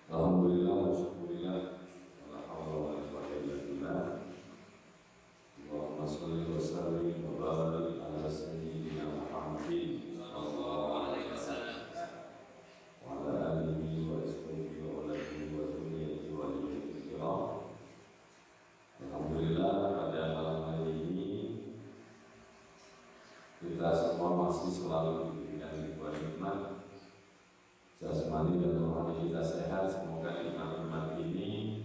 Alhamdulillah, syukurillah, wala haula wala quwwata illa billah. Allahumma shalli wa sallim wa barik ala sayyidina Muhammadin sallallahu alaihi wasallam wa ala alihi wa ashabihi wa alihi wa dhurriyyatihi wa alihi. Alhamdulillah, pada malam hari ini kita semua masih selalu diberikan ribuan nikmat jasmani dan rohani kita sehat. Semoga nikmat-nikmat ini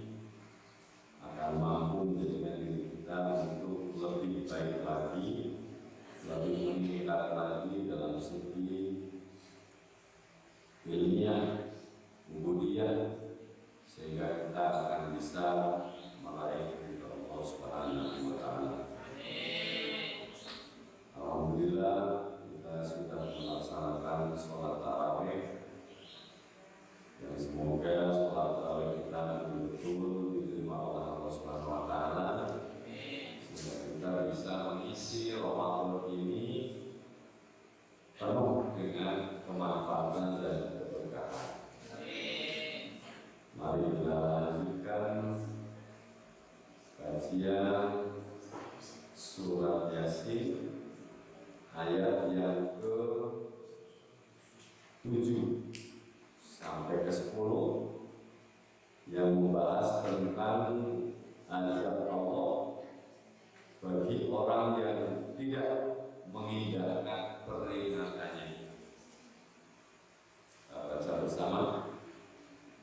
akan mampu menjadikan diri kita untuk lebih baik lagi, lebih meningkat lagi dalam segi ilmiah, kemudian sehingga kita akan bisa meraih ridha Allah Subhanahu wa taala. Alhamdulillah, kita sudah melaksanakan sholat tarawih. Dan semoga sholat tarawih kita betul-betul diterima oleh Allah Subhanahu wa taala, sehingga kita bisa mengisi Ramadan ini penuh dengan kemanfaatan dan keberkahan. Mari kita lanjutkan kajian surat Yasin ayat yang ke-7 sampai ke-10 yang membahas tentang azab Allah bagi orang yang tidak mengindahkan peringatannya. Kita baca bersama.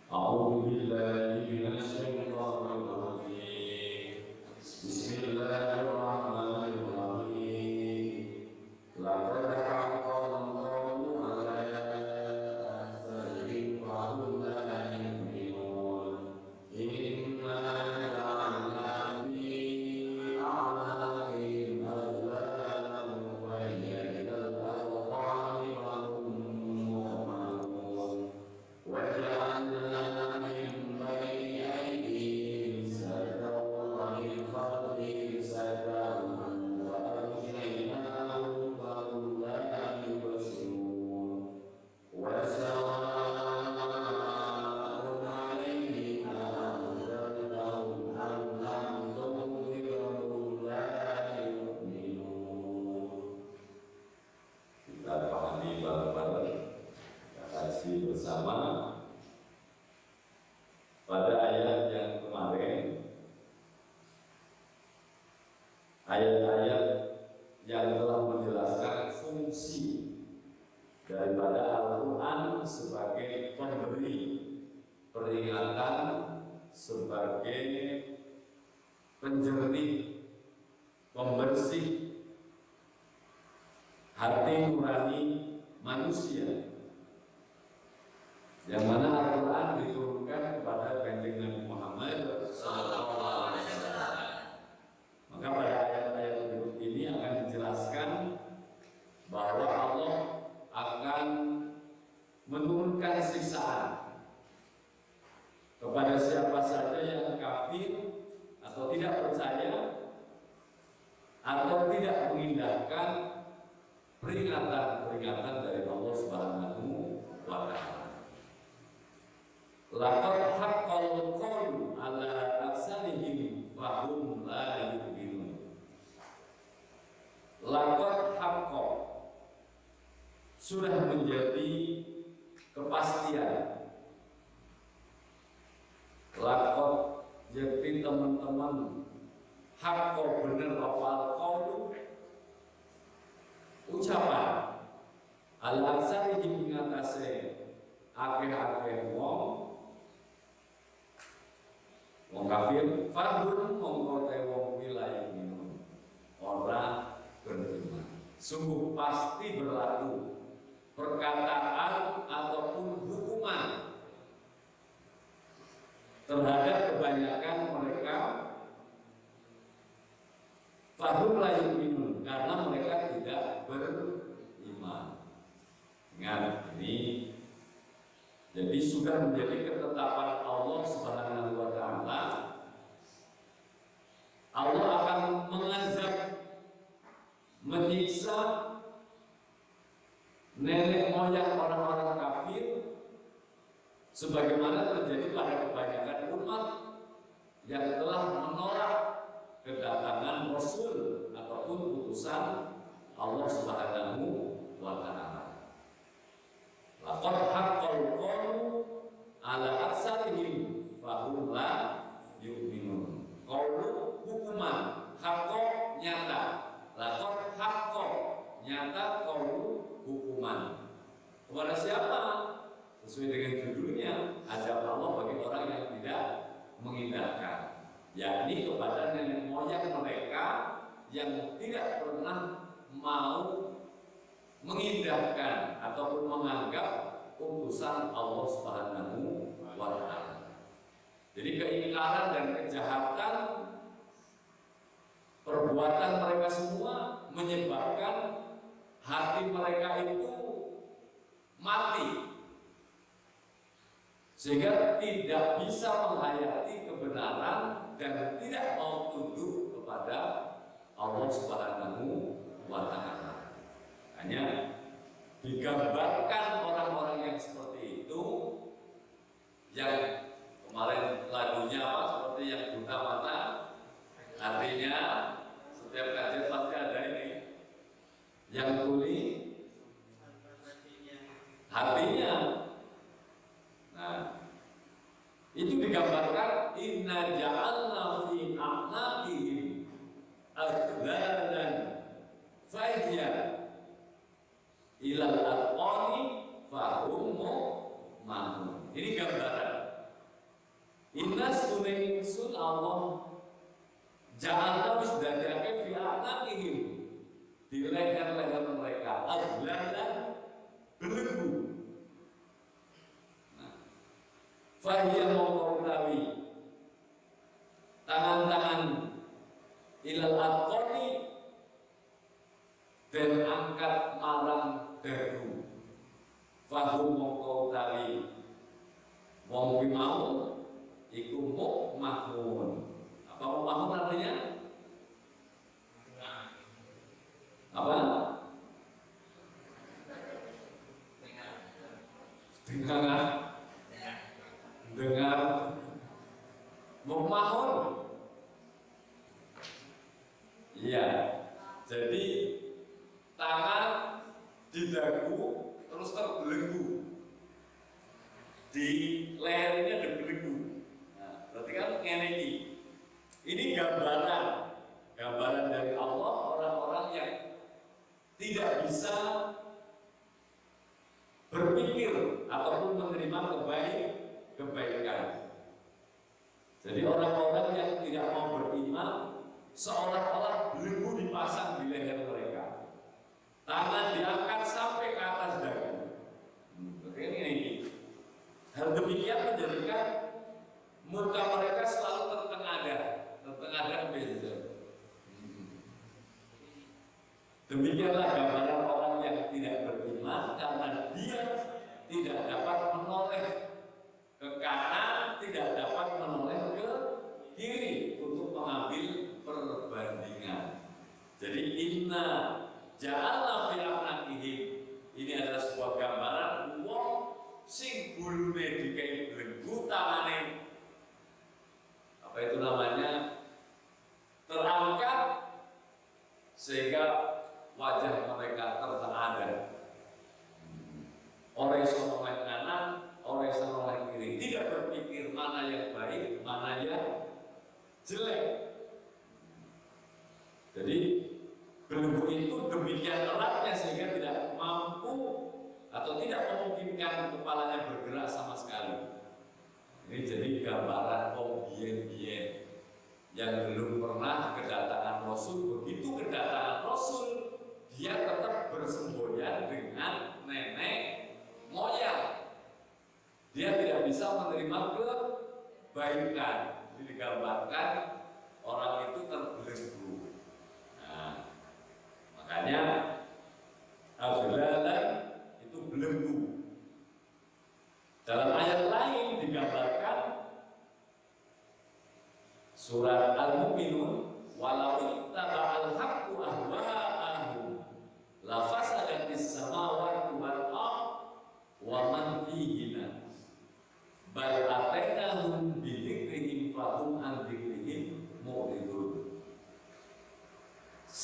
A'udzu billahi minasy syaithanir rajim. Bismillahirrahmanirrahim. Laqad haqqal qawlu 'ala ayat-ayat yang telah menjelaskan fungsi daripada Al-Quran sebagai pemberi peringatan, sebagai penjernih, pembersih hati nurani manusia, yang mana Al-Quran diturunkan kepada Kanjeng Nabi Muhammad SAW. Maka pada ayat-ayat berikut ini akan dijelaskan bahwa Allah akan menurunkan siksaan kepada siapa saja yang kafir atau tidak percaya atau tidak mengindahkan peringatan dari Allah Subhanahu wa taala. Laqad haqqal qawlu 'ala aksarihim wa hum la yu'minun. Laqad haqqa, sudah menjadi kepastian. Laqad, jadi teman-teman, haqqa bener apa qawlu, ucapan al-aksarihim ngatase akeh-akeh wong kafir, fardun mongko te wong wilayah minum ora beriman. Sungguh pasti berlaku perkataan ataupun hukuman terhadap kebanyakan mereka Fahum la yu'minun, karena mereka tidak beriman. Ingat ini, jadi sudah menjadi ketetapan Allah Subhanahu wa taala. Allah akan mengazab, menyiksa nenek moyang orang-orang kafir sebagaimana terjadi pada kebanyakan umat yang telah menolak kedatangan Rasul ataupun utusan Allah Subhanahu wa taala. Laqad haqqal qawlu ala aksarihim fahum la yu'minun. Qawlu hukuman, haqqo nyata. Laqad haqqo nyata, qawlu hukuman. Kepada siapa? Sesuai dengan judulnya, azab Allah bagi orang yang tidak mengindahkan, yakni kepada nenek moyang mereka yang tidak pernah mau mengindahkan ataupun menganggap utusan Allah Subhanahu wa taala. Jadi keingkaran dan kejahatan perbuatan mereka semua menyebabkan hati mereka itu mati, sehingga tidak bisa menghayati kebenaran dan tidak mau tunduk kepada Allah Subhanahu wa taala. Hanya digambarkan orang-orang yang seperti itu, yang kemarin lagunya apa, seperti yang buta mata, artinya setiap kajian pasti ada ini, yang tuli hatinya. Nah, itu digambarkan inna ja'alna fi a'naqihim aghlalan fahya ilal atqani fahum mu'minun. Ini gambaran. Inna sunai sun Allah ja'alna wis dadake fi a'naqihim, di leher-leher mereka aghlalan belenggu. Fahiyah mengkautawi tangan-tangan ilal atqani, dan angkat marang dagu. Fahum mengkautawi wong mau iku mahmun. Apa mahmun artinya? Apa? Dengar memahun. Iya. Jadi tangan di dagu terus terbelenggu. Di leher ini ada belenggu. Nah, berarti kan ini gambaran dari Allah, orang-orang yang tidak bisa berpikir ataupun menerima kebaikan. Jadi orang-orang yang tidak mau beriman seolah-olah belenggu dipasang di leher mereka, tangan diangkat sampai ke atas dagu. Ini hal demikian menjadikan muka mereka selalu tertengadah begitu. Demikianlah gambaran orang yang tidak beriman, karena dia tidak dapat menoleh ke kanan, tidak dapat menoleh ke kiri untuk mengambil perbandingan. Jadi inna ja'alna fi a'naqihim, ini adalah sebuah gambaran wong sing gulune dikai belenggu, tangane apa itu namanya terangkat sehingga wajah mereka tertengadah. Orang yang menoleh kanan, orang yang menoleh kiri, tidak berpikir mana yang baik, mana yang jelek. Jadi belenggu itu demikian eratnya sehingga tidak mampu atau tidak memungkinkan kepalanya bergerak sama sekali. Ini jadi gambaran bien-bien yang belum pernah kedatangan Rasul. Begitu kedatangan Rasul, dia tetap bersemboyan dengan nenek moyang. Dia tidak bisa menerima kebaikan. Ini digambarkan orang itu terbelenggu.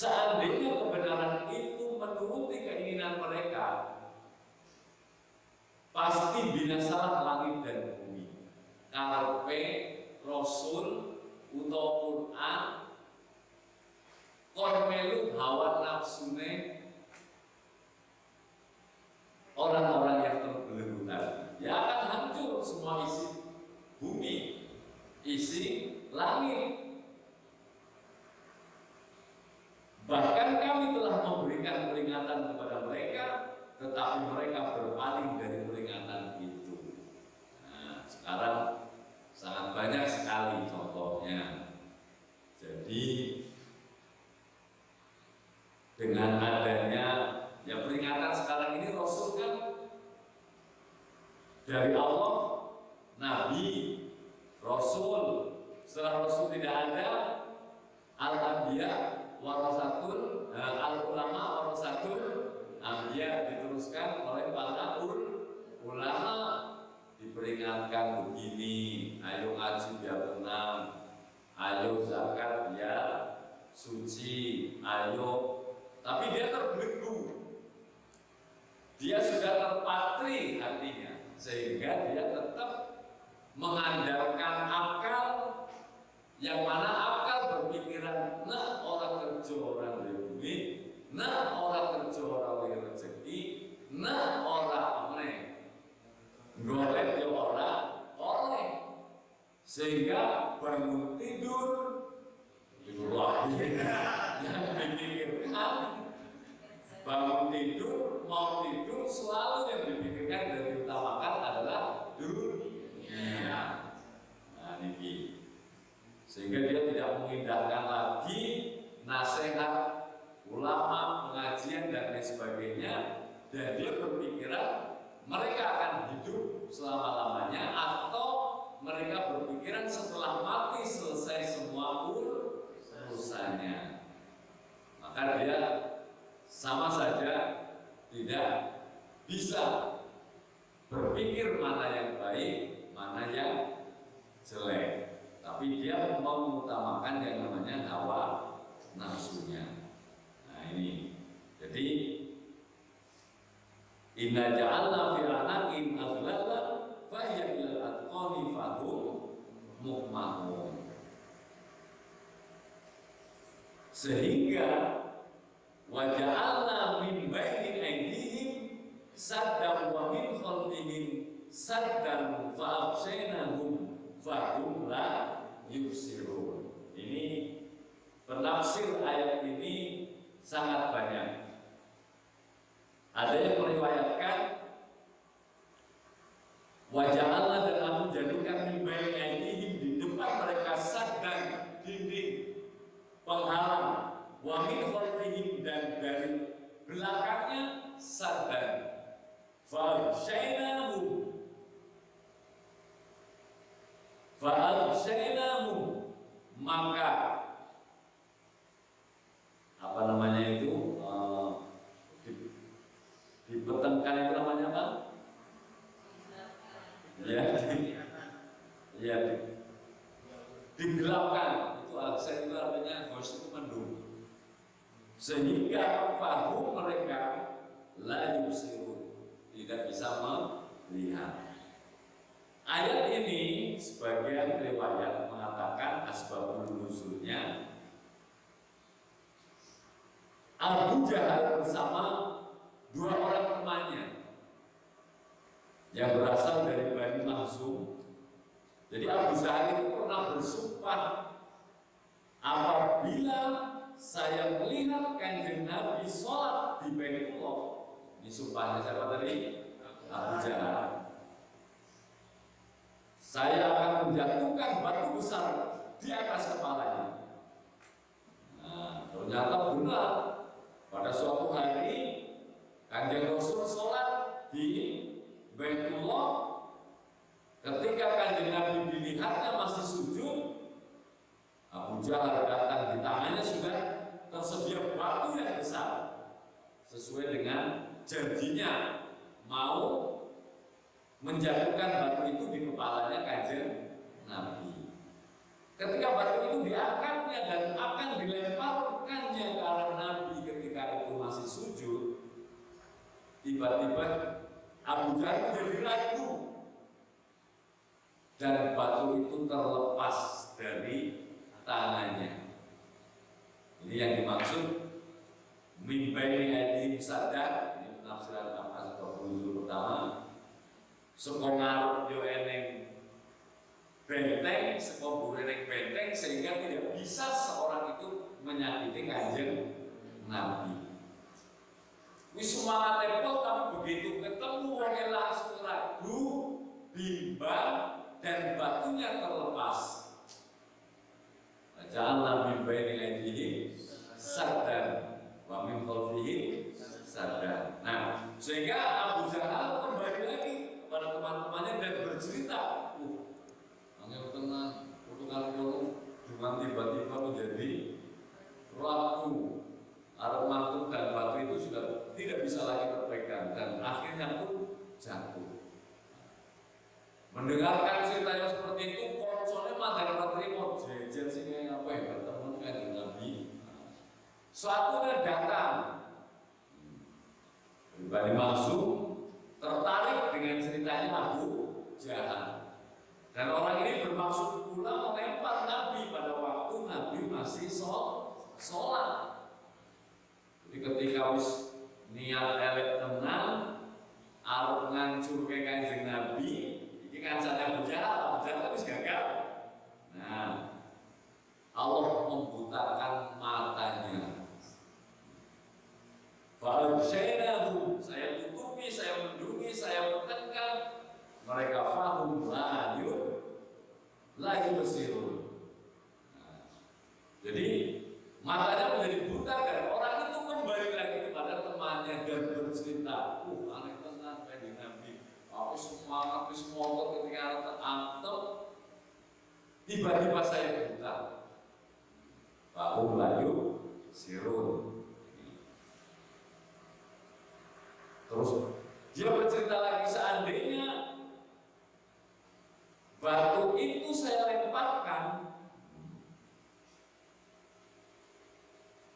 seandainya kebenaran itu menuruti keinginan mereka, pasti binasalah langit dan bumi. Karepe Rasul utawa Quran kon melu hawa nafsune orang-orang yang terbelenggu tadi, ya akan hancur semua isi bumi, isi langit. Bahkan kami telah memberikan peringatan kepada mereka, tetapi mereka berpaling dari peringatan itu. Nah, sekarang sangat banyak sekali contohnya. Jadi dengan adanya ya peringatan sekarang ini, Rasul kan dari Allah, Nabi, Rasul. Setelah Rasul tidak ada, Al-Anbiya warasatul, al-ulama warasatul anbiya, diteruskan oleh para ulama. Diperingatkan begini, ayo ngaji biar tenang, ayo zakat biar suci, ayo. Tapi dia terbelenggu, dia sudah terpatri hatinya, sehingga dia tetap mengandalkan akal, yang mana akal berpikiran, nah orang kerja orang duit, nah orang kerja orang rezeki, nah orang meneh golek ya orang oleh, sehingga bangun tidur yang dipikirkan, bangun tidur, mau tidur, selalu yang dipikirkan dan diutamakan adalah dunia. Nah ini, sehingga dia tidak mengindahkan lagi nasihat ulama, pengajian dan lain sebagainya, dan dia berpikiran mereka akan hidup selama-lamanya, atau mereka berpikiran setelah mati selesai semua urusannya. Maka dia sama saja tidak bisa berpikir mana yang baik, mana yang jelek, tapi dia mau mengutamakan yang namanya hawa nafsunya. Nah ini, jadi inna ja'alna fi a'naqin aghlala fa hiya ilal atqani fahum muhmahun. Sehingga wa ja'alna min baini aydihim saddan wa min khalfihim saddan fa abshaynahum fahum la yubsirun. Ini penafsir ayat ini sangat banyak. Ada yang meriwayatkan wajah Allah, dan aku jadikan mimbai aidihim, di depan mereka saddan, dinding penghalang, wa min khalfihim, dan dari belakangnya saddan, fa'alshaynahum, maka apa namanya itu, dibetengkan itu namanya apa? Ya, digelapkan. Itu aksen itu artinya voice itu mendung. Sehingga fahum mereka la yubsirun, tidak bisa melihat. Ayat ini sebagian riwayat mengatakan asbabun nuzulnya Abu Jahal bersama dua orang temannya yang berasal dari Bani Makhzum. Jadi Abu Jahal itu pernah bersumpah, apabila saya melihat kanjeng Nabi sholat di Baitullah. Ini sumpahnya siapa tadi? Abu Jahal. Saya akan menjatuhkan batu besar di atas kepalanya. Nah, ternyata benar. Pada suatu hari Kanjeng Rasul sholat di Baitullah, ketika Kanjeng Nabi dilihatnya masih sujud, Abu Jahal datang, di tangannya sudah tersedia batu yang besar, sesuai dengan janjinya mau menjatuhkan batu itu di kepalanya Kanjeng Nabi. Ketika batu itu diangkatnya dan akan dilemparkannya ke arah tiba-tiba Abu Jahal menjadi ragu dan batu itu terlepas dari tangannya. Ini yang dimaksud mimbaini aidihim sadda. Ini penafsiran Abbas Babul pertama. Sekongarep yo eneng benteng, sekobur eneng benteng, sehingga tidak bisa seorang itu menyakiti kanjeng Nabi. Wis semangat tepok, tapi begitu ketemu wong langsung ragu, bimbang, dan batunya terlepas. Ja'alna min baini aydihim saddan wa min khalfihim saddan. Nah, sehingga Abu Jahal kembali lagi kepada teman-temannya dan bercerita, angel tenan, kutukan kulo cuma tiba-tiba menjadi ragu. Arep makhluk dan batu itu sudah tidak bisa lagi terpegang dan akhirnya pun jatuh. Mendengarkan ceritanya seperti itu, konsolnya mandar terima jejer sih kayak apa ya bertemu dengan Nabi. Suatu yang datang, pribadi langsung tertarik dengan ceritanya Abu Jahal. Dan orang ini bermaksud pula melempar Nabi pada waktu Nabi masih sholat. Jadi ketika wis niat elek tenan arep ngancurke kanjeng Nabi, iki kancane Abu Jahal wis gagal. Nah, Allah membutakan matanya. Fa'absyainahu, saya tutupi, saya mendungi, saya menekan mereka fahum la yubsirun. Nah, jadi matanya menjadi buta dan orang itu kembali lagi kepada temannya dan bercerita, aneh tenan kanjeng Nabi. Aku semangat wis motor ketika antem tiba-tiba saya buta. Fahum la yubsirun. Terus dia bercerita lagi, seandainya batu itu saya lemparkan,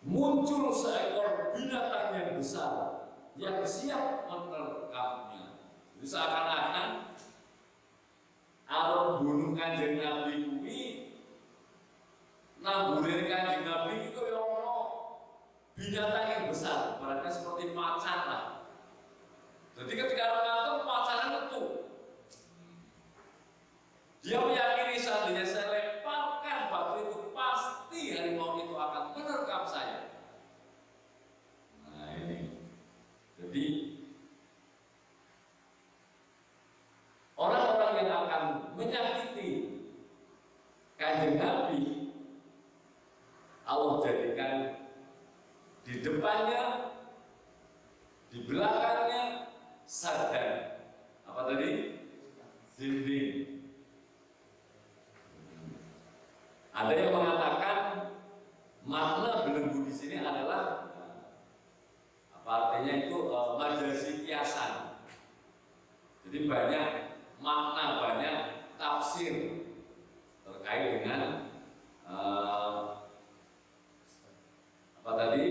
muncul seekor binatang yang besar yang siap menerkamnya. Jadi seakan-akan arep bunuh kanjeng Nabi kuwi, nambure kanjeng Nabi itu ya ono binatang yang besar, berarti seperti macan lah. Jadi ketika orang macannya metu, dia meyakini seandainya saya lemparkan batu itu pasti harimau itu akan menerkam saya. Nah ini, jadi orang-orang yang akan menyakiti kanjeng Nabi, Allah jadikan di depannya, di belakangnya saddan. Apa tadi? Dinding. Ada yang mengatakan makna belenggu di sini adalah apa artinya itu majazi kiasan. Jadi banyak makna, banyak tafsir terkait dengan apa tadi?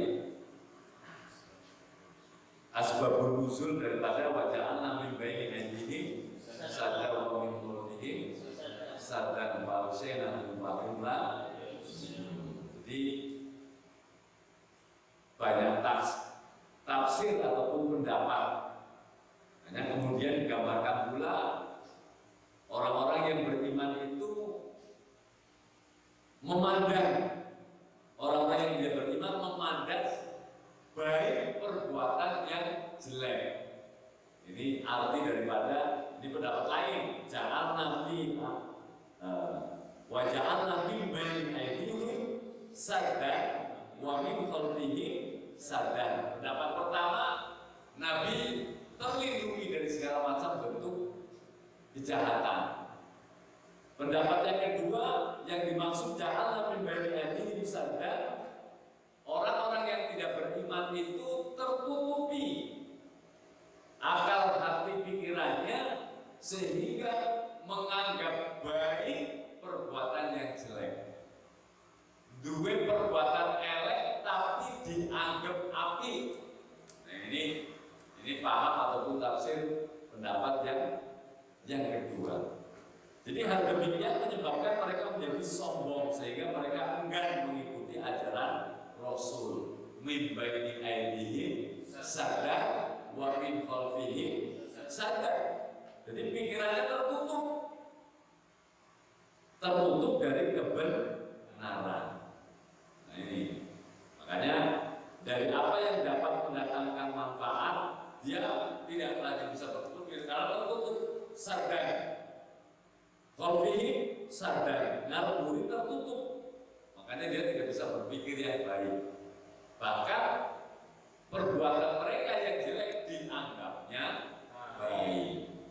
Asbabun nuzul daripada waja'alna min baini aydihim saddan wa min khalfihim saddan fa arsalna fahum la. Jadi banyak tafsir ataupun pendapat. Hanya kemudian digambarkan pula orang-orang yang beriman itu memandang, orang-orang yang tidak beriman memandang baik perbuatan yang jelek. Ini arti daripada di pendapat lain, jangan nabi wajah nabi baik aidihim saddan wa min khalfihim saddan. Pendapat pertama, Nabi terlindungi dari segala macam bentuk kejahatan. Pendapat yang kedua, yang dimaksud jangan nabi baik aidihim saddan, orang-orang yang tidak beriman itu tertutupi akal hati pikirannya sehingga menganggap baik perbuatan yang jelek. Duwe perbuatan elek tapi dianggap apik. Nah ini paham pendapat yang kedua. Jadi hal demikian menyebabkan mereka menjadi sombong sehingga mereka enggan mengikuti ajaran Rasul. Min baini aydihim sadda wa min khalfihim sadda. Jadi pikirannya tertutup dari kebenaran. Nah ini makanya dari apa yang dapat mendatangkan manfaat dia tidak lagi bisa berpikir karena tertutup. Sadda khalfihi sadda, naluri tertutup, makanya dia tidak bisa berpikir yang baik. Bahkan perbuatan mereka yang jelek dianggapnya baik.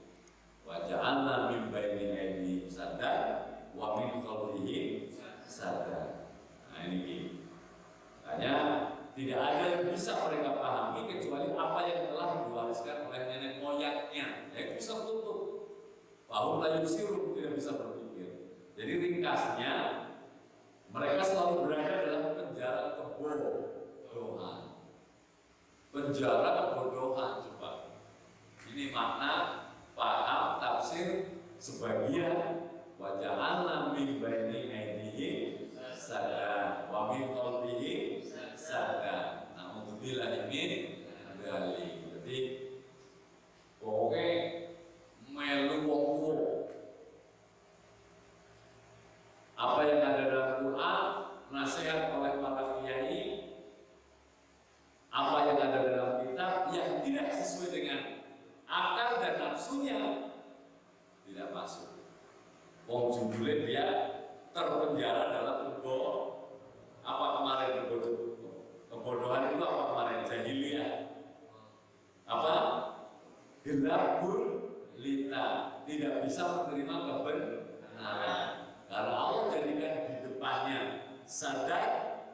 Wa ja'alna min baini aydihim sadda wa min khalfihim sadda. Nah ini makanya tidak ada yang bisa mereka pahami kecuali apa yang telah diwariskan oleh nenek moyangnya, yang bisa tutup. Bahwa layu sirup tidak bisa berpikir. Jadi ringkasnya mereka selalu berada dalam penjara kebodohan. Penjara kebodohan coba. Ini makna paham tafsir sebagian wa ja'alna min baini aydihim sadda wa min khalfihim sadda. Naudzubillah min dzalik. Jadi pokoknya melu wong apa yang ada dalam Quran, nasihat oleh para kiai, apa yang ada dalam kitab yang tidak sesuai dengan akal dan nafsunya tidak masuk. Wong judulnya dia terpenjara dalam kebodohan itu apa kemarin jahiliyah, apa gelabur lita, tidak bisa menerima kebenaran karena Allah jadikan di depannya sadar,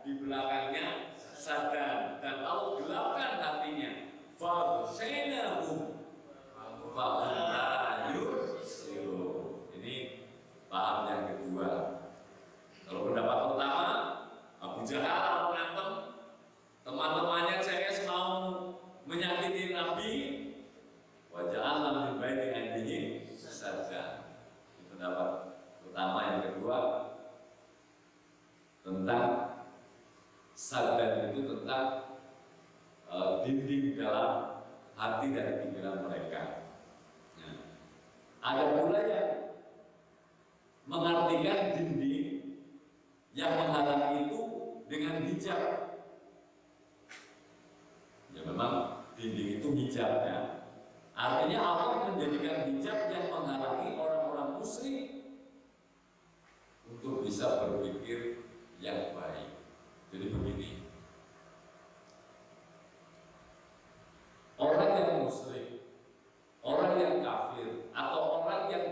di belakangnya sadar, dan Allah gelapkan hatinya. Fa'syainahum ini paham yang kedua. Kalau pendapat pertama, Abu Jahal berantem, teman-temannya CS mau menyakiti Nabi, waja'alna min baini aydihim sadda. Pendapat pertama. Yang kedua tentang sadda itu tentang dinding dalam hati dan pikiran mereka. Nah, ada pula yang mengartikan dinding yang menghalangi itu dengan hijab. Ya memang dinding itu hijabnya. Artinya Allah menjadikan hijab yang menghalangi orang-orang musyrik untuk bisa berpikir yang baik. Jadi begini, orang yang musyrik, orang yang kafir, atau orang yang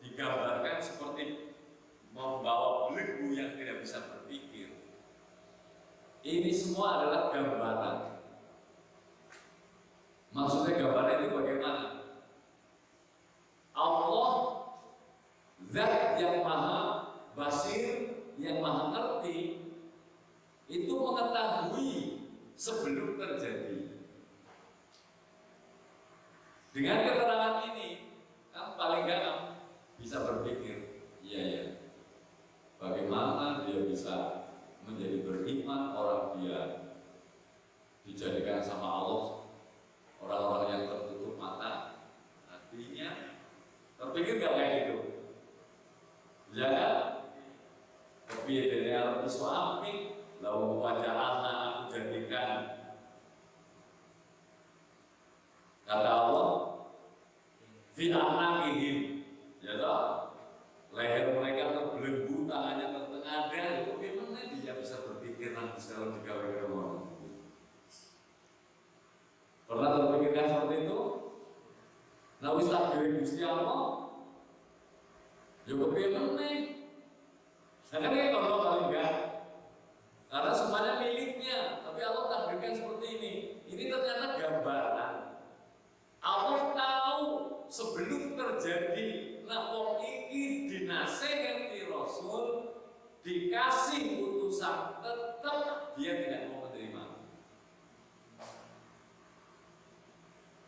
digambarkan seperti membawa belenggu yang tidak bisa berpikir, ini semua adalah gambaran. Maksudnya gambaran itu bagaimana? Allah Zat yang maha basir, yang maha ngerti, itu mengetahui sebelum terjadi. Dengan keterangan ini, kan paling gampang bisa berpikir, iya, bagaimana dia bisa menjadi beriman orang dia dijadikan sama Allah orang-orang yang tertutup mata hatinya. Terpikir gak kayak gitu? Jangan kopi dari alat suami lalu wajahana aku jadikan, kata Allah fi anaqihim, ya toh, leher mereka terbelenggu, tangannya tertengadah. Itu gimana dia bisa berpikir nanti selalu digawe orang? Pernah terpikirkan seperti itu? Nah, wis takdir Gusti Allah ya kepengen nih. Karena kalau paling enggak, karena semuanya miliknya, tapi Allah takdirkan seperti ini. Ini ternyata gambaran. Allah tahu sebelum terjadi, nah wong iki dinasehati Rasul, dikasih utusan, tetap dia tidak mau menerima.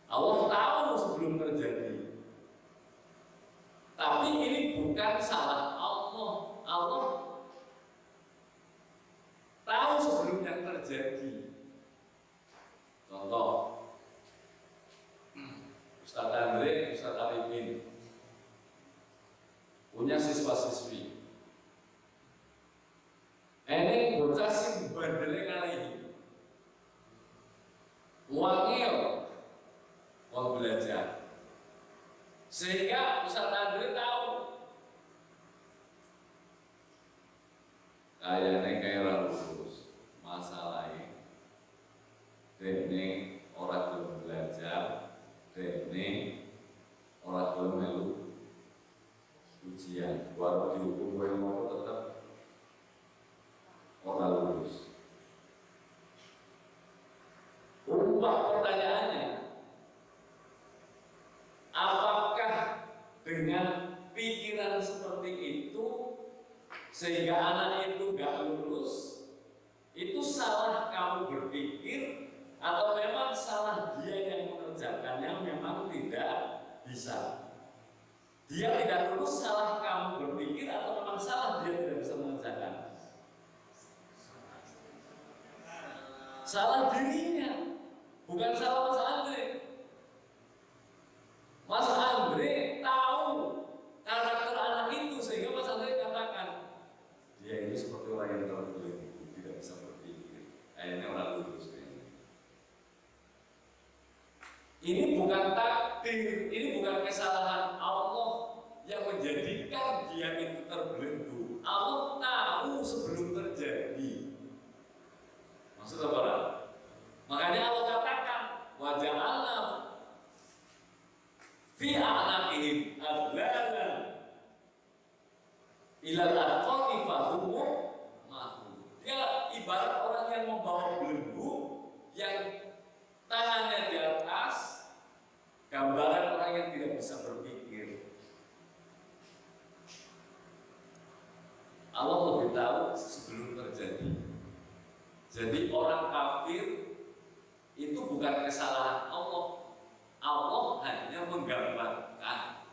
Allah tahu sebelum Contoh, Ustadz Andre, Ustadz Arifin punya siswa-siswi. Ini bocah sing bandele kali wangil mau belajar, sehingga Ustadz Andre tahu kayaknya kayak lulus masalahnya. Dene orang belum belajar, dene orang belum melu ujian, baru dihukum gue mau tetap orang lulus. Ubah pertanyaannya, apakah dengan pikiran seperti itu sehingga anak itu gak lulus, itu salah kamu berpikir atau memang salah dia yang mengerjakannya memang tidak bisa? Dia tidak lulus salah kamu berpikir atau memang salah dia tidak bisa mengerjakan? Salah dirinya, bukan salah Mas Andre. Mas Andre tahu karakter anak itu sehingga Mas Andre katakan dia ini seperti orang yang terbelenggu, tidak bisa berpikir, kayaknya orang lulus. Ini bukan takdir, ini bukan kesalahan Allah yang menjadikan dia itu terbelenggu. Allah tahu sebelum terjadi. Maksud apa? Makanya Allah katakan waja'alna fi a'naqihim aghlalan ilal aqabi fahum mahum. Dia ibarat orang yang membawa belenggu yang tangannya di atas, gambaran orang yang tidak bisa berpikir. Allah lebih tahu sebelum terjadi. Jadi orang kafir itu bukan kesalahan Allah. Allah hanya menggambarkan.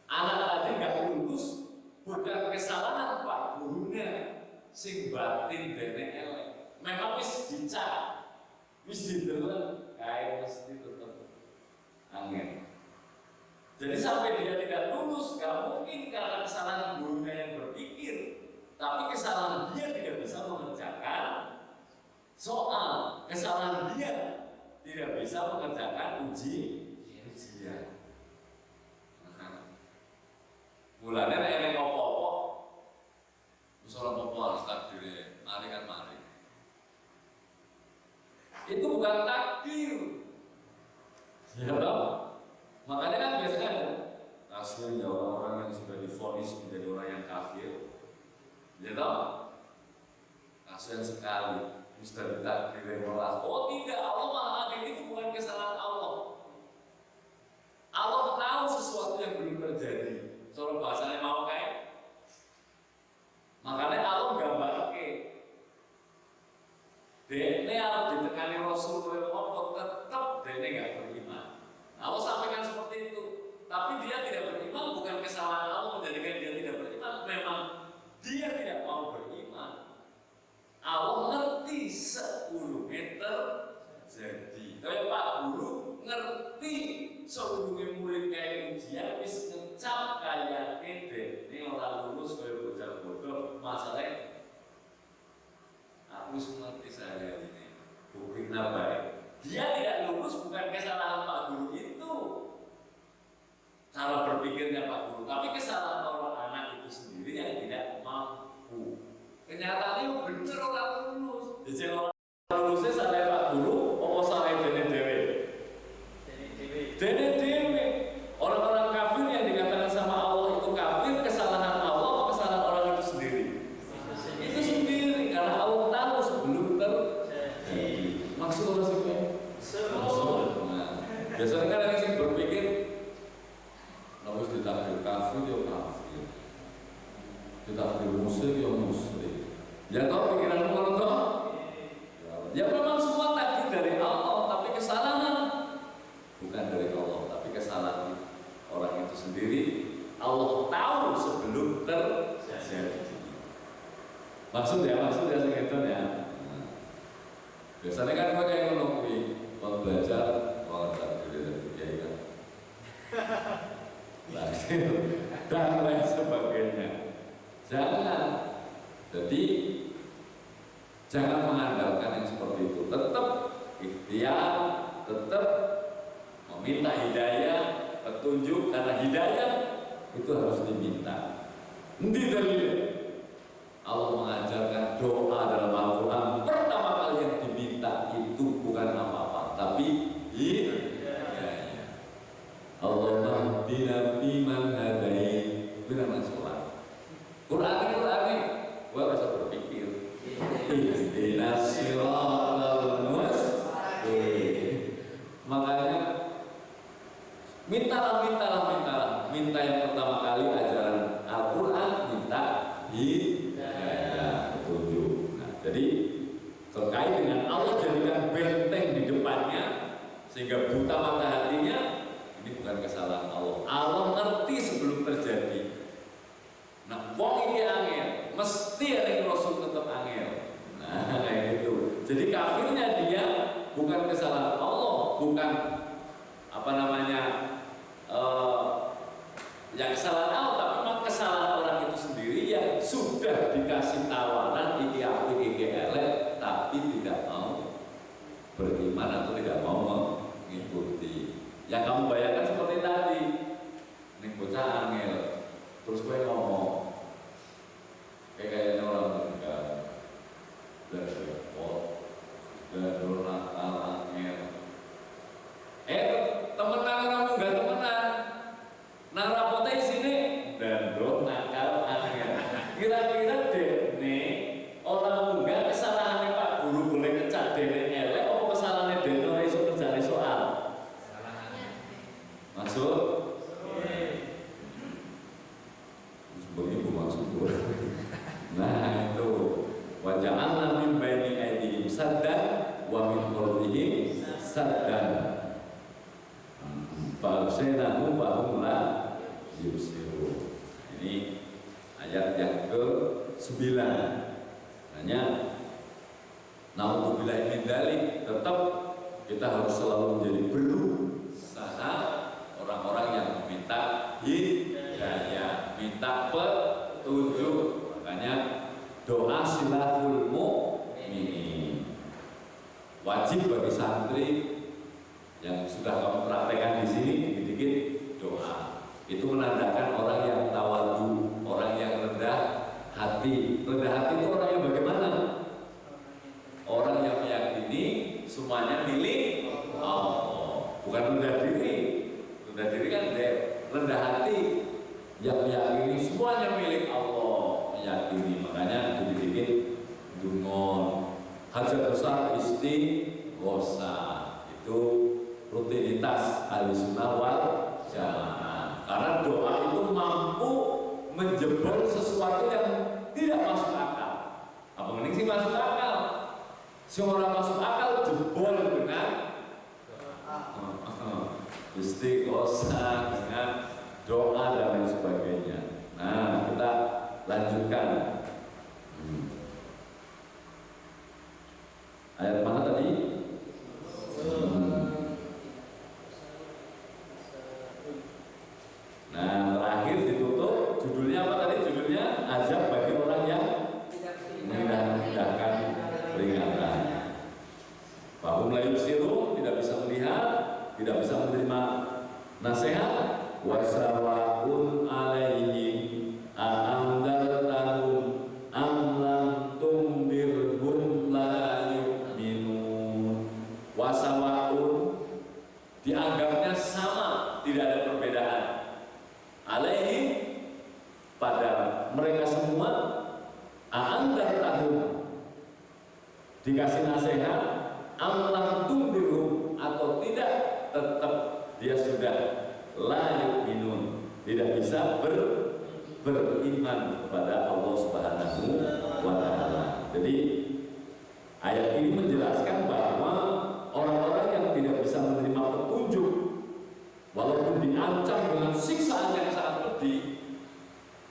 Anak tadi gak lulus bukan kesalahan Pak gurunya, sing batin dene elek. Memang wis dicak, wis dideleng, kae mesti tetep angin. Jadi sampai dia tidak lulus, gak mungkin karena kesalahan gurunya yang berpikir, tapi kesalahan dia tidak bisa mengerjakan soal, kesalahan dia tidak bisa mengerjakan ujian. Mulanya nek apa-apa, musola apa harus takdir, mari kan mari. Itu bukan takdir, ya toh? Makanya kan biasanya ada kasihan ya orang-orang yang sudah divonis menjadi orang yang kafir, ya toh? Kasihan sekali, sudah ditakdir melas. Oh tidak, Allah malah adil, itu bukan kesalahan Allah. Allah tahu sesuatu yang belum terjadi. Soal bahasanya mau kayak, makanya Allah gambarke. Dene harus ditekani Rasul Muhammad tetap dene nggak beriman. Allah sampaikan seperti itu, tapi dia tidak beriman bukan kesalahan Allah menjadikan dia tidak beriman. Memang dia tidak mau beriman. Allah ngerti 10 meter jadi. Kayak Pak Guru ngerti sebelumnya murid kayak ujian wis ngecap kayak ini orang lulus kayak bocah bodoh masalahnya. Aku ngerti saya ini bukti baik. Dia tidak lulus bukan kesalahan Pak Guru itu, cara berpikirnya Pak Guru, tapi kesalahan orang anak itu sendiri yang tidak mampu. Kenyataannya bener orang lulus. Jadi orang lulusnya salah Pak Guru, apa salah dene dewe? Dene dewe. Orang-orang kafir yang dikatakan sama Allah itu kafir, kesalahan Allah atau kesalahan orang itu sendiri? Itu sendiri, karena Allah tahu sebelum terjadi. Maksud apa sih? Maksud. Biasanya kan ada yang berpikir, harus ditakdir kafir ya kafir, ditakdir muslim ya muslim. Ya tahu pikiranmu kalau enggak? Ya memang semua takdir dari Allah, tapi kesalahan bukan dari Allah, tapi kesalahan orang itu sendiri. Allah tahu sebelum terjadi. Maksud ya segitu ya. Biasanya kan pakai yang dan lain sebagainya. Jangan. Jadi jangan mengandalkan yang seperti itu. Tetap ikhtiar, tetap meminta hidayah, petunjuk, karena hidayah itu harus diminta. Nanti dalil Allah mengajarkan doa dalam Al-Quran pertama kali yang diminta itu bukan apa-apa, tapi hidayah. Allahumma hdina fiman hadait. Benar sholat. Quran, gua bisa berpikir. Ihdinas siratal mustaqim. Makanya mintalah. Minta yang pertama kali ajaran Al-Quran, minta hidayah, petunjuk. Nah, jadi terkait dengan Allah jadikan benteng di depannya sehingga buta mata hatinya, ini bukan kesalahan Allah. Allah ngerti sebelum terjadi. Nah, wong ini angel, mesti ada yang Rasul tetap angel. Nah, kayak gitu. Jadi kafirnya dia bukan kesalahan Allah, bukan yang kesalahan Allah, tapi memang kesalahan orang itu sendiri yang sudah dikasih tawaran iki apik iki elek, tapi tidak mau beriman atau tidak mau mengikuti. Yang kamu bayangkan seperti tadi, ini bocah angel, terus gue ngomong kayaknya orang meninggal, dan repot, dan nakal angel. Temenan orang munggah temenan. Nah rapotnya sini dan nakal angel. Kira-kira dene orang munggah kesalahannya Pak Guru boleh ngecak dene elek apa kesalahannya dene ora iso kerjane soal? Masuk? Begitu maksud gue. Nah itu waja'alna min baini aydihim saddan wa min khalfihim saddan. Fa'arsaynahum fahum la yubsirun. Ini ayat yang ke-9. Hanya naudzubillahi min dzalik, tetap kita harus selalu menjadi berusaha orang-orang yang meminta hidayah, minta petunjuk. Makanya doa silahul mu'minin wajib bagi santri yang sudah kamu praktekkan di sini, dikit-dikit doa. Itu menandakan orang yang tawadu, orang yang rendah hati. Rendah hati itu orang yang bagaimana? Orang yang meyakini semuanya milik Allah. Bukan rendah diri. Rendah diri kan rendah hati. Yang meyakini semuanya milik Allah, meyakini. Makanya dikit-dikit dungon. Hajat besar istighosah. Itu rutinitas Ahlussunnah wal Jamaah. Karena doa itu mampu menjebol sesuatu yang tidak masuk akal. Apa mending sih masuk akal? Si orang masuk akal jebol dengan istighosah, dengan doa dan lain sebagainya. Nah, kita lanjutkan. Ayat mana tadi? Nah, terakhir ditutup judulnya apa tadi? Judulnya azab bagi orang yang menindakkan peringatan. Fahum la yubsirun, tidak bisa melihat, tidak bisa menerima nasihat. Wasawaun alaihim a'amdartahum am lam tundirhum la yu'minun. Wasawaun dianggapnya sama, tidak ada perbedaan. Alaihim pada mereka semua a'amdartahum dikasih nasihat am lam tundirhum atau tidak, tetap dia sudah la yu'minun, tidak bisa beriman kepada Allah Subhanahu wa ta'ala. Jadi ayat ini menjelaskan bahwa orang-orang yang tidak bisa menerima petunjuk walaupun diancam dengan siksaan yang sangat pedih.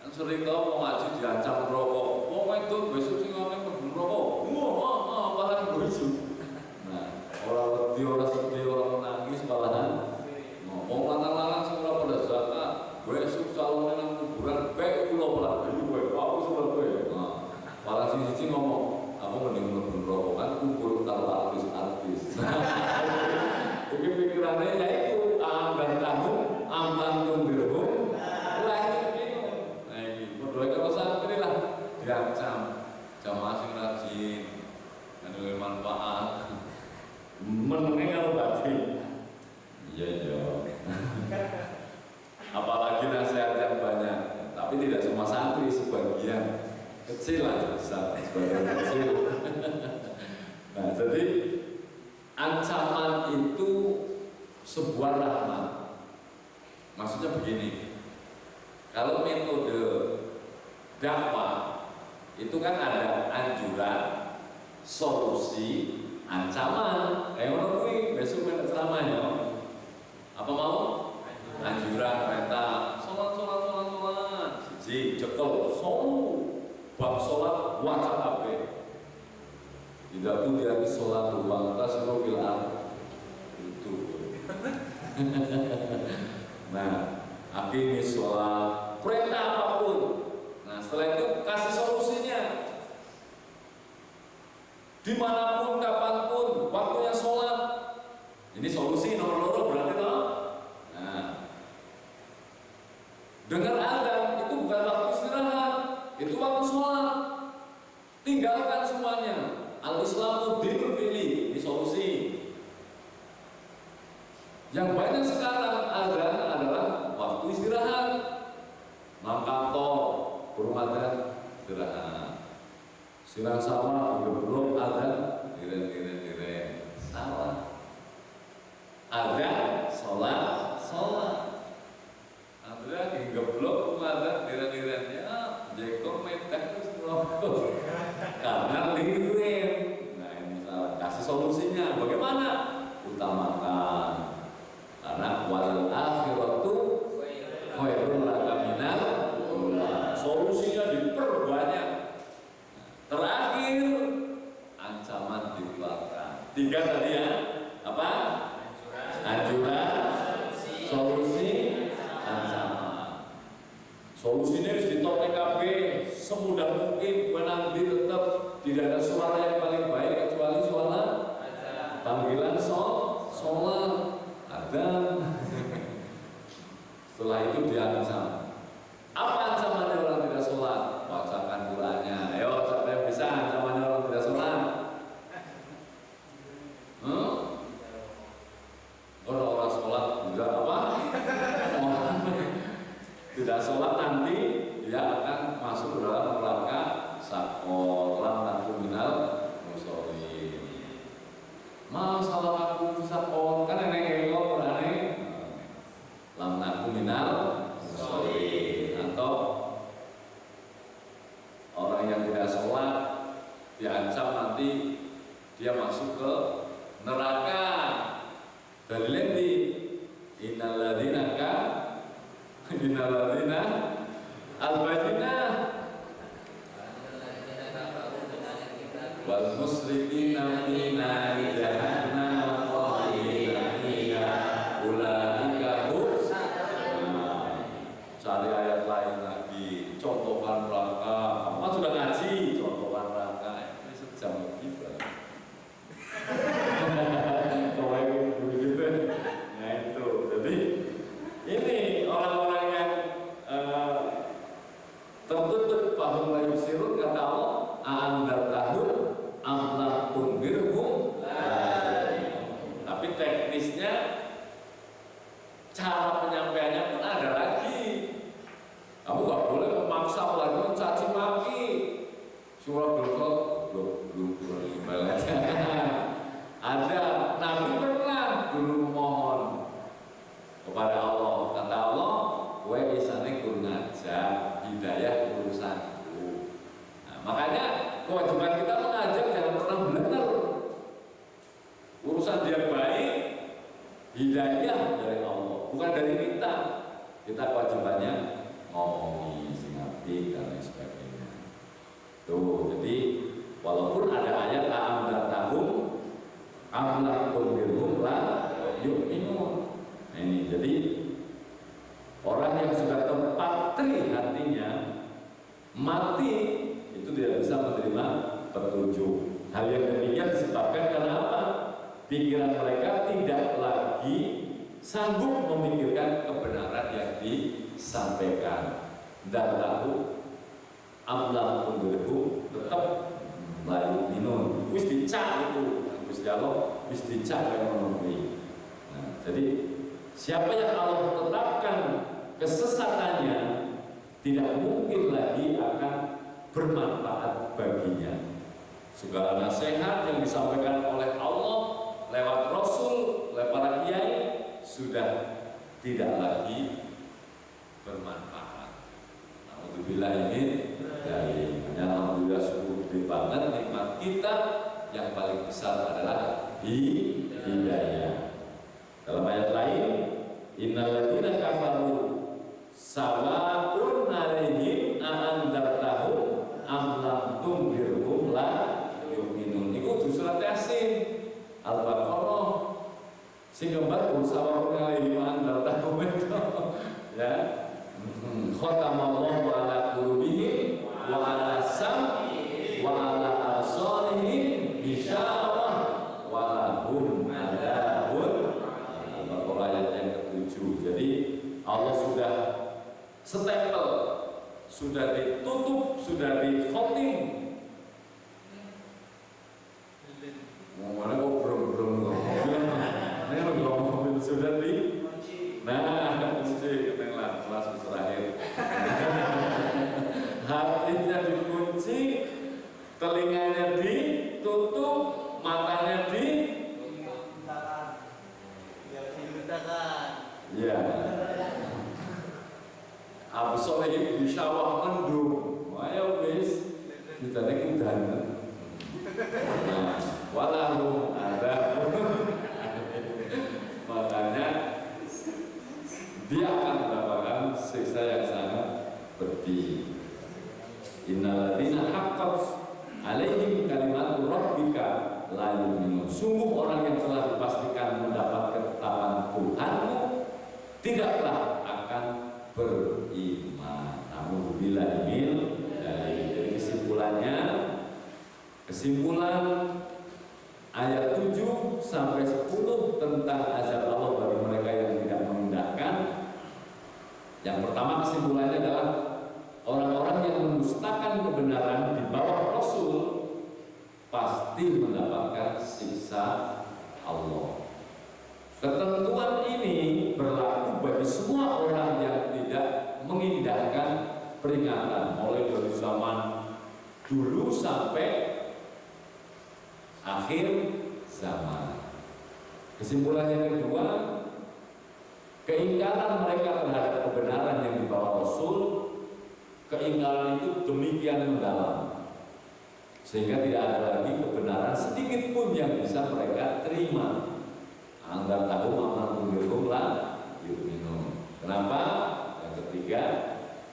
Kan sering tau mau ngaji diancam rokok. Oh itu besok sih ngomong rokok. Wah, apalagi besok. Nah, orang sedih, orang menangis malahan ngomong lanang-lanang sing ora menengnya kalau batin. Iya, iya. Apalagi nasihat yang banyak, tapi tidak semua santri, sebagian kecil lah, sebagian kecil. Nah, jadi ancaman itu sebuah rahmat. Maksudnya begini, kalau metode dakwah itu kan ada anjuran, solusi, ancaman. Ngono kuwi besok men ceramah ya. Apa mau? Anjuran, perintah, sholat. Siji, cekel, bab sholat, wajib kabeh. Tidak tuh dia sholat luang, tasroh filar. Itu. Nah, akhirnya sholat, perintah apapun. Nah, setelah itu kasih solusinya. Dimanapun, kapanpun, waktunya sholat. Ini solusi nomor 2 berarti toh. Dengar azan itu bukan waktu istirahat, itu waktu sholat. Tinggalkan semuanya. Al-Islamu dinul fili, ini solusi. Yang banyak sekarang azan adalah waktu istirahat. Mam kantor, rumah dan istirahat. Silang sama, belum azan, dire. Salah. Azan, sholat. Ada yang geblok ada dira-diranya jekor metek terus ngerokok karena lirin. Nah ini salah. Kasih solusinya bagaimana? Utamakan karena wal akhiratu khairul laka minal ula. Solusinya diperbanyak. Terakhir ancaman dikeluarkan. 3 tadi ya. Apa? Anjuran, solusi, ancaman. Solusinya harus ditolak KB semudah mungkin. Nanti tetap tidak ada suara yang paling baik kecuali suara panggilan sholat adzan. Setelah itu diancam. Apa ancamannya orang tidak sholat? Bacakan Qur'annya. Ayo, siapa yang bisa ancamannya orang tidak sholat? Orang sholat juga apa? Tidak sholat nanti dia akan masuk dalam neraka sakor, lam minal musholin. Masalah aku sakor kan nenek kelo berani lam minal musholin. Atau orang yang tidak sholat diancam nanti dia masuk ke neraka. Dalilnya innalladzina al-bayyinah wal musyrikina fi nari jahannam khalidina fiha ulaika hum. Cari ayat lain lagi, contohkan neraka. Kamu sudah ngaji contohkan neraka. Ini sejam lebih. Nah itu, jadi ini orang-orang yang tertutup paham layu sirun kata Allah a'andar tahun amlah tunggirhum. Tapi teknisnya cara penyampaiannya pun ada lagi. Kamu gak boleh memaksa lagi mencaci maki. Surah belum ada. Nabi pernah dulu memohon kepada Allah. Kata Allah, gue isane kurang aja hidayah urusanku. Nah, makanya kewajiban kita mengajak jangan pernah benar. Urusan dia baik, hidayah dari Allah, bukan dari kita. Kita kewajibannya ngomongi, singati dan lain sebagainya. Tuh, jadi walaupun ada ayat a'am tahum amlah kulbirhum la yu'minun. Nah ini jadi orang yang sudah terpatri hatinya mati itu tidak bisa menerima petunjuk. Hal yang demikian disebabkan karena apa? Pikiran mereka tidak lagi sanggup memikirkan kebenaran yang disampaikan dan tahu amlah kulbirhum tetap la yu'minun. Wis dicak itu Gusti Allah wis dicak memenuhi. Nah, jadi siapa yang Allah tetapkan kesesatannya tidak mungkin lagi akan bermanfaat baginya. Segala nasihat yang disampaikan oleh Allah lewat Rasul, oleh para kiai sudah tidak lagi bermanfaat. Alhamdulillah ini dari alhamdulillah sungguh gede banget nikmat kita, yang paling besar adalah hidayah. Dalam ayat lain, innal ladzina kafaru sawa'un 'alaihim a'andartahum am lam tunzirhum la yu'minun. Iku di surat Yasin Al-Baqarah sing gambar sawa'un 'alaihim a'andartahum ya. Khatamallahu ala qulubihim wa ala sam'ihim wa ala absarihim ghishawah wa lahum adzabun. Al-Baqarah ayat yang ke-7. Jadi Allah sudah stempel, sudah ditutup, sudah dikhotim. Mana kok belum ini ngomong sudah di kunci ketinggalan kelas terakhir. Hatinya dikunci, telinganya ditutup, matanya ya. Absorbe bisa mendung. Ayo wis kita nek udan. Nah, walau ada makanya dia akan mendapatkan siksa yang sangat pedih. Innal ladzina haqqat 'alaihim kalimatu rabbika la yu'minun. Sungguh orang yang telah dipastikan mendapat ketetapan Tuhanmu tidaklah akan beriman. Alhamdulillah ini dari kesimpulan ayat 7 sampai 10 tentang azab Allah bagi mereka yang tidak mengindahkan. Yang pertama kesimpulannya adalah orang-orang yang mendustakan kebenaran di bawah Rasul pasti mendapatkan siksa Allah. Ketentuan ini berlaku bagi semua orang yang tidak mengindahkan peringatan, mulai dari zaman dulu sampai akhir zaman. Kesimpulan yang kedua, keingkaran mereka terhadap kebenaran yang dibawa Rasul, keingkaran itu demikian mendalam sehingga tidak ada lagi kebenaran sedikit pun yang bisa mereka terima. Anggar tahu aman mengirum lah yu'minun. Kenapa? Yang ketiga,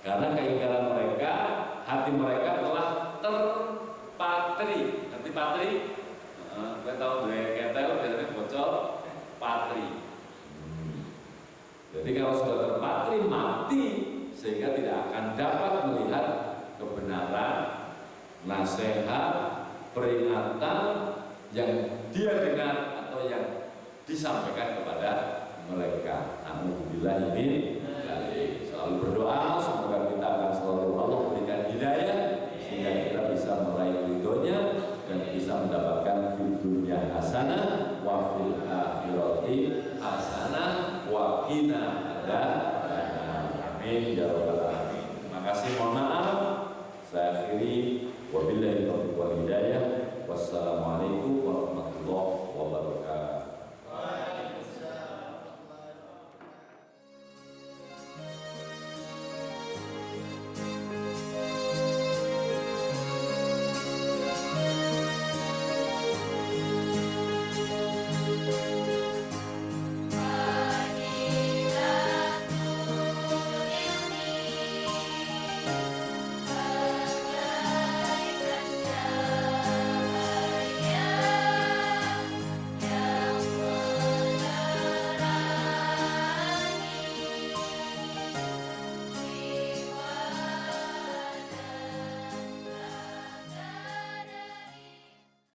karena keingkaran mereka, hati mereka telah terpatri. Nanti patri, kita tahu dari ketel biasanya bocor patri. Jadi kalau sudah terpatri mati, sehingga tidak akan dapat melihat kebenaran, nasihat, peringatan yang dia dengar atau yang disampaikan kepada mereka. Alhamdulillah ini selalu berdoa semoga kita akan selalu Allah berikan hidayah sehingga kita bisa meraih ridhonya dan bisa mendapatkan fid dunya hasanah wa fil akhirati hasanah wa qina adzabannar. Amin ya rabbal alamin. Terima kasih, mohon maaf. Saya akhiri wabillahi taufiq wal hidayah. Wassalamualaikum warahmatullahi wabarakatuh.